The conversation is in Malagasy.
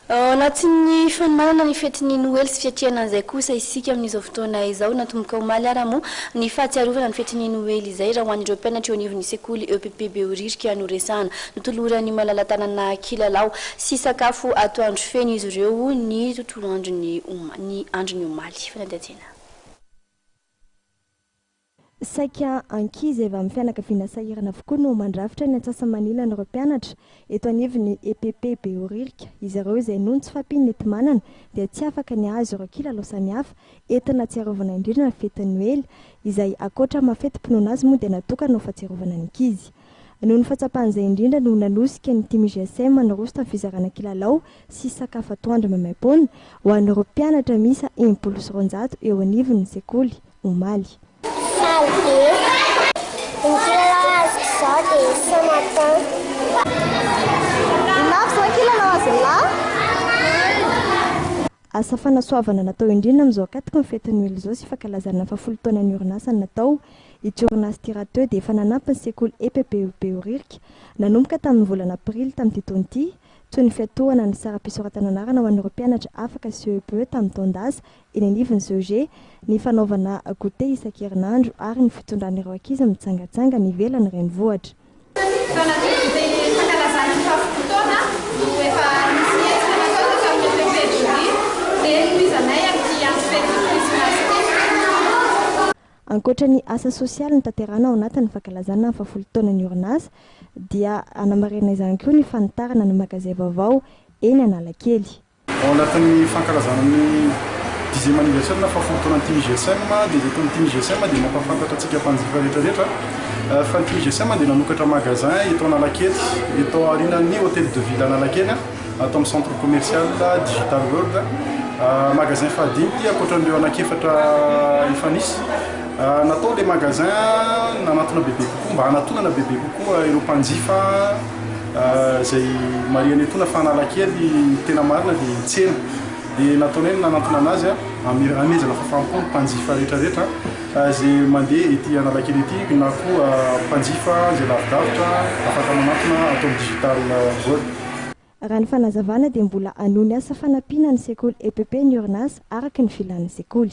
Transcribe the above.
Anatin'ny fanomanana ny fetin'ny noely sy fiatriana an'izay kosa isika amin'izao fotoana izao natomboka omaly ara moa ny fahatsiarovana ny fetin'ny noely izay raha ho an'ireo mpianatra eo anivon'ny sekoly EPP Behoririka no resahana Notoloran'ny malala-tanana kilalao sy sakafo atoandro feno izy ireo ny Notoloran'ny andron'ny omaly fanadihadiana. Saika ankizy efa amin'ny fianakaviana sahirana avokoa no mandrafitra ny antsasamanila n'ireo mpianatra eto anivon'ny EPP Behoririka. Izy ireo izay noho ny tsy fahampiany nety manana dia tsy afaka ny azo ireo kilalao samihafa entina atsiarovana indrindra ny fetin'ny noely izay akoatra mafetim-pinoana azy moa dia natokana ho fahatsiarovana ny ankizy. Noho ny fatsapan'izay indrindra no nanosika ny team GSM narosta ny fizarana kilalao sy sakafo atoandro mamaim-poana ho an'ireo mpianatra miisa 190 eo anivon'ny sekoly omaly. Asa fanasoavana natao indrindra amin'izao akatiko ny fetin'ny noely izao sy fankalazana fa 10 taona ny orinasa natao ity orinasa ty raha teo dia efa nanampy ny sekoly EPP Behoririka nanomboka tamin'ny volana aprily tamin'ity taona ity toy ny fiatohana ny sara-pisoratana anarana ho an'ireo mpianatra afaka CEPE tamin'ny taon-daza eny anivon'ny CEG ny fanaovana goûter isan-kerinandro ary ny fitondran'ireo ankizy mitsangatsanga ny ivelany renivohitra. Ankoatra ny asa sosialy ny tanterana ao anatin'ny fankalazana fa 10 taona ny orinasa dia anamarena izany koa ny fanitarana ny magazay vaovao eny Analakely. Ao anatin'ny fankalazana ny 10e anniversaire na fa 10 taona ny team GSM dia eto ny team GSM dia mampafantatra antsika mpanjifa rehetrarehetra fa ny team GSM dia nanokatra magasin eto Analakely eto aorianan'ny hôtel de ville Analakely atao amin'ny centre commercial Digital World magasin fahadimy akoatran'ireo anakefatra efa nisy. Natao le magasin nanatona bebe kokoa mba hanatonana bebe kokoa ireo mpanjifa izay mariany etona fa Analakely tena marina dia tsena dia nataony hoe nanatona anazy amezana fahafampony mpanjifa rehetrarehetra izay mandeha ety Analakely ety na koa mpanjifa izay lavidavitra afaka manatona atao Digital World. Raha ny fanazavana dia mbola anohy ny asa fanampiana ny sekoly EPP ny orinasa araka ny filan'ny sekoly.